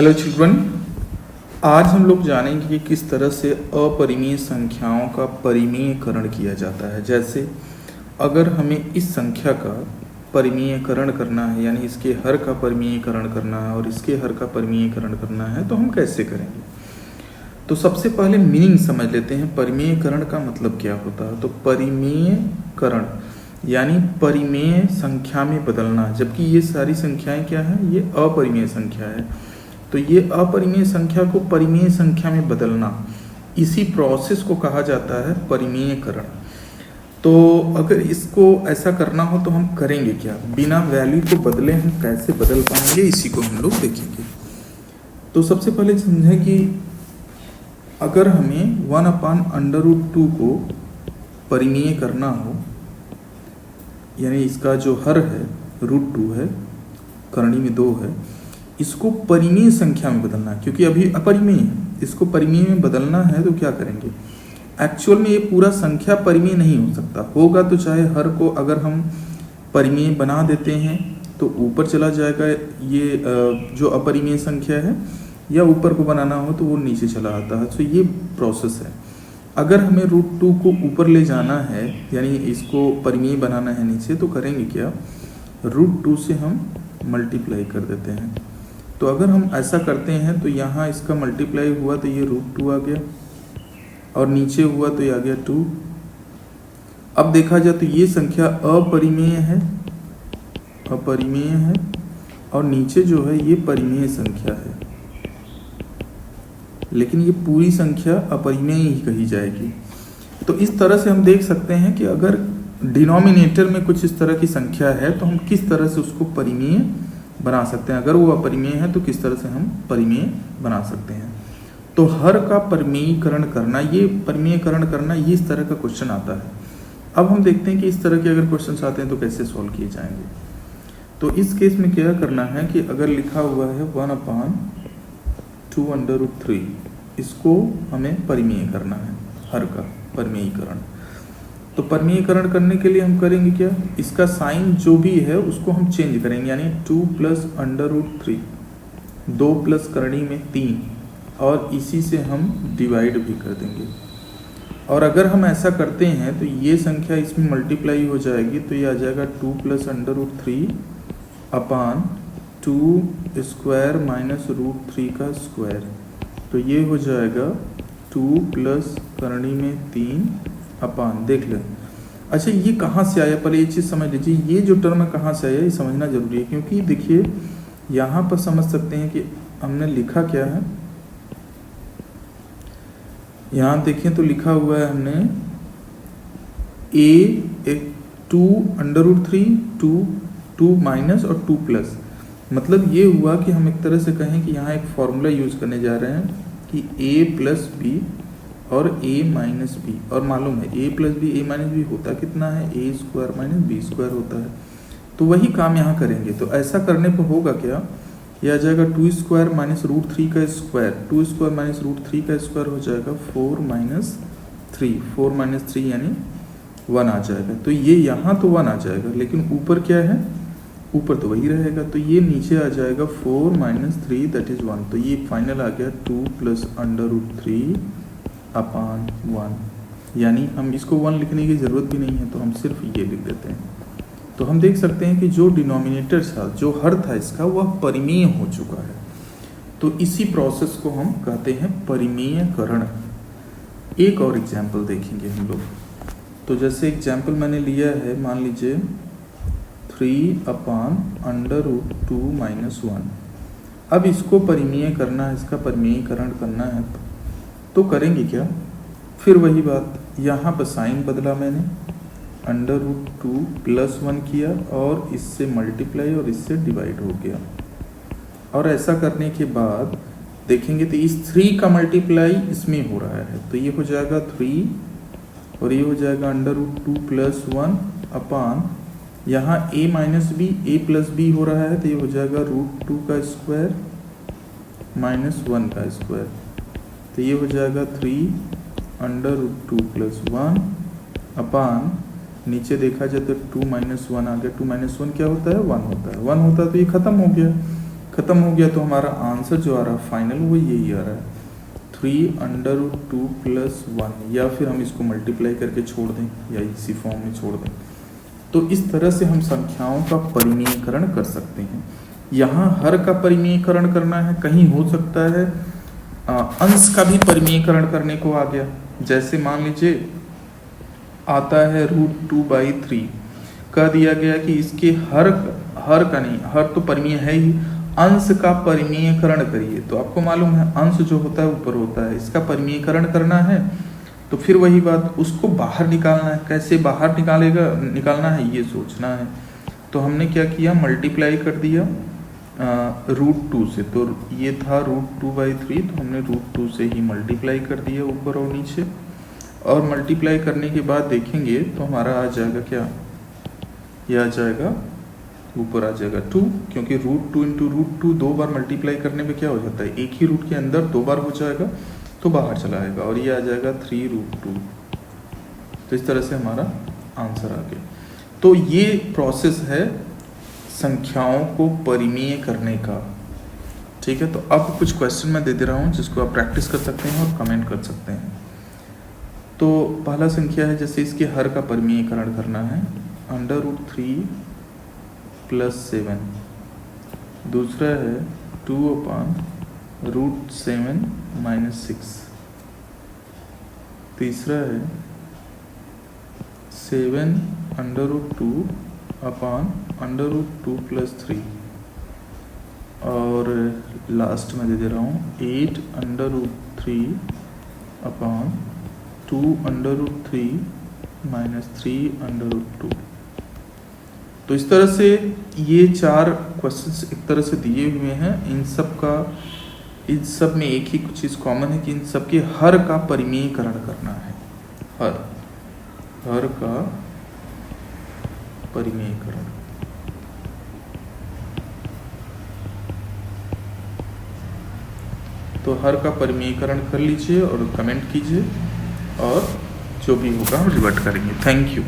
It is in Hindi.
हेलो चिल्ड्रन, आज हम लोग जानेंगे कि किस तरह से अपरिमेय संख्याओं का परिमेयकरण किया जाता है। जैसे अगर हमें इस संख्या का परिमेयकरण करना है, यानी इसके हर का परिमेयकरण करना है और इसके हर का परिमेयकरण करना है, तो हम कैसे करेंगे। तो सबसे पहले मीनिंग समझ लेते हैं, परिमेयकरण का मतलब क्या होता है। तो परिमेयकरण यानी परिमेय संख्या में बदलना, जबकि ये सारी संख्याएं क्या है, ये अपरिमेय संख्या है। तो ये अपरिमेय संख्या को परिमेय संख्या में बदलना, इसी प्रोसेस को कहा जाता है परिमेयकरण। तो अगर इसको ऐसा करना हो तो हम करेंगे क्या, बिना वैल्यू को बदले हम कैसे बदल पाएंगे, इसी को हम लोग देखेंगे। तो सबसे पहले समझें कि अगर हमें 1/√2 को परिमेय करना हो, यानी इसका जो हर है √2 है, करणी में 2 है, इसको परिमेय संख्या में बदलना है, क्योंकि अभी अपरिमेय है, इसको परिमेय में बदलना है। तो क्या करेंगे, एक्चुअल में ये पूरा संख्या परिमेय नहीं हो सकता, होगा तो चाहे हर को अगर हम परिमेय बना देते हैं तो ऊपर चला जाएगा ये जो अपरिमेय संख्या है, या ऊपर को बनाना हो तो वो नीचे चला आता है। तो ये प्रोसेस है। अगर हमें √2 को ऊपर ले जाना है, यानी इसको परिमेय बनाना है नीचे, तो करेंगे क्या, √2 से हम मल्टीप्लाई कर देते हैं। तो अगर हम ऐसा करते हैं तो यहाँ इसका मल्टीप्लाई हुआ तो ये √2 आ गया, और नीचे हुआ तो ये आ गया 2। अब देखा जाए तो ये संख्या अपरिमेय है, और नीचे जो है ये परिमेय संख्या है, लेकिन ये पूरी संख्या अपरिमेय ही कही जाएगी। तो इस तरह से हम देख सकते हैं कि अगर डिनोमिनेटर में कुछ इस तरह की संख्या है तो हम किस तरह से उसको परिमेय बना सकते हैं। अगर वो अपरिमेय है तो किस तरह से हम परिमेय बना सकते हैं। तो हर का परिमेयीकरण करना, ये परिमेयीकरण करना, ये इस तरह का क्वेश्चन आता है। अब हम देखते हैं कि इस तरह के अगर क्वेश्चन आते हैं तो कैसे सॉल्व किए जाएंगे। तो इस केस में क्या करना है कि अगर लिखा हुआ है 1/2√3, इसको हमें परिमेय करना है, हर का परिमेयीकरण। तो परिमेयीकरण करने के लिए हम करेंगे क्या, इसका साइन जो भी है उसको हम चेंज करेंगे, यानी 2 + √3, 2 प्लस करणी में 3, और इसी से हम डिवाइड भी कर देंगे। और अगर हम ऐसा करते हैं तो ये संख्या इसमें मल्टीप्लाई हो जाएगी, तो ये आ जाएगा 2 + √3 अपान 2² - √3 का स्क्वायर। तो ये हो जाएगा 2 प्लस करणी में 3 अपान, देख लें। अच्छा, ये कहाँ से आया, पहले ये चीज़ समझ लीजिए, ये जो टर्म है कहाँ से आया, ये समझना जरूरी है। क्योंकि देखिए यहाँ पर समझ सकते हैं कि हमने लिखा क्या है। यहाँ देखें तो लिखा हुआ है हमने एक 2√3, 2 माइनस और 2 प्लस। मतलब ये हुआ कि हम एक तरह से कहें कि यहाँ एक फॉर्मूला यूज करने जा रहे हैं कि a + b और a - b, और मालूम है a + b a - b होता कितना है, a² - b² होता है। तो वही काम यहाँ करेंगे। तो ऐसा करने पर होगा क्या, यह आ जाएगा 2² - √3 का स्क्वायर, 2² - √3 का स्क्वायर हो जाएगा 4 - 3, 4 - 3 यानी 1 आ जाएगा। तो ये यहाँ तो 1 आ जाएगा, लेकिन ऊपर क्या है, ऊपर तो वही रहेगा। तो ये नीचे आ जाएगा 4 - 3 दैट इज 1। तो ये फाइनल आ गया 2 + √3 अपान 1, यानी हम इसको 1 लिखने की ज़रूरत भी नहीं है, तो हम सिर्फ ये लिख देते हैं। तो हम देख सकते हैं कि जो डिनोमिनेटर था, जो हर था इसका, वह परिमेय हो चुका है। तो इसी प्रोसेस को हम कहते हैं परिमेयकरण। एक और एग्जाम्पल देखेंगे हम लोग। तो जैसे एग्जाम्पल मैंने लिया है, मान लीजिए 3/√2 - 1। अब इसको परिमेय करना है, इसका परिमेयीकरण करना है, तो करेंगे क्या, फिर वही बात, यहाँ पर साइन बदला मैंने, √2 + 1 किया, और इससे मल्टीप्लाई और इससे डिवाइड हो गया। और ऐसा करने के बाद देखेंगे तो इस 3 का मल्टीप्लाई इसमें हो रहा है, तो ये हो जाएगा 3, और ये हो जाएगा √2 + 1 अपान, यहाँ a - b, a + b हो रहा है, तो ये हो जाएगा √2 का स्क्वायर - 1 का स्क्वायर। तो ये हो जाएगा 3 √2 + 1 अपान, नीचे देखा जाए तो 2 - 1 आ गया। 2 - 1 क्या होता है, 1 होता है। 1 होता है तो ये खत्म हो गया। खत्म हो गया तो हमारा आंसर जो आ रहा है फाइनल वो यही आ रहा है 3√2 + 1, या फिर हम इसको मल्टीप्लाई करके छोड़ दें या इसी फॉर्म में छोड़ दें। तो इस तरह से हम संख्याओं का परिमेयीकरण कर सकते हैं। यहाँ हर का परिमेयीकरण करना है, कहीं हो सकता है अंश का भी परिमेयीकरण करने को आ गया। जैसे मान लीजिए आता है √2/3, कह दिया गया कि इसके हर का नहीं, हर तो परिमेय है ही, अंश का परिमेयीकरण करिए। तो आपको मालूम है अंश जो होता है ऊपर होता है, इसका परिमेयीकरण करना है तो फिर वही बात, उसको बाहर निकालना है। कैसे बाहर निकालना है ये सोचना है। तो हमने क्या किया, मल्टीप्लाई कर दिया √2 से। तो ये था √2/3, तो हमने √2 से ही मल्टीप्लाई कर दिया ऊपर और नीचे। और मल्टीप्लाई करने के बाद देखेंगे तो हमारा आ जाएगा क्या, ये आ जाएगा ऊपर आ जाएगा 2, क्योंकि √2 × √2 2 बार मल्टीप्लाई करने पे क्या हो जाता है, एक ही रूट के अंदर 2 बार हो जाएगा तो बाहर चला आएगा, और ये आ जाएगा 3√2। तो इस तरह से हमारा आंसर आ गया। तो ये प्रोसेस है संख्याओं को परिमेय करने का। ठीक है, तो अब कुछ क्वेश्चन मैं दे रहा हूँ जिसको आप प्रैक्टिस कर सकते हैं और कमेंट कर सकते हैं। तो पहला संख्या है, जैसे इसके हर का परिमेयीकरण करना है, √3 + 7। दूसरा है 2/√7 - 6। तीसरा है 7√2/√2 + 3। और लास्ट में दे रहा हूँ 8√3/2√3 - 3√2। तो इस तरह से ये 4 क्वेश्चंस एक तरह से दिए हुए हैं। इन सब में एक ही कुछ चीज़ कॉमन है कि इन सब के हर का परिमेयीकरण करना है। हर का परिमेयीकरण। तो हर का परिमेयीकरण कर लीजिए और कमेंट कीजिए, और जो भी होगा हम रिवर्ट करेंगे। Thank you.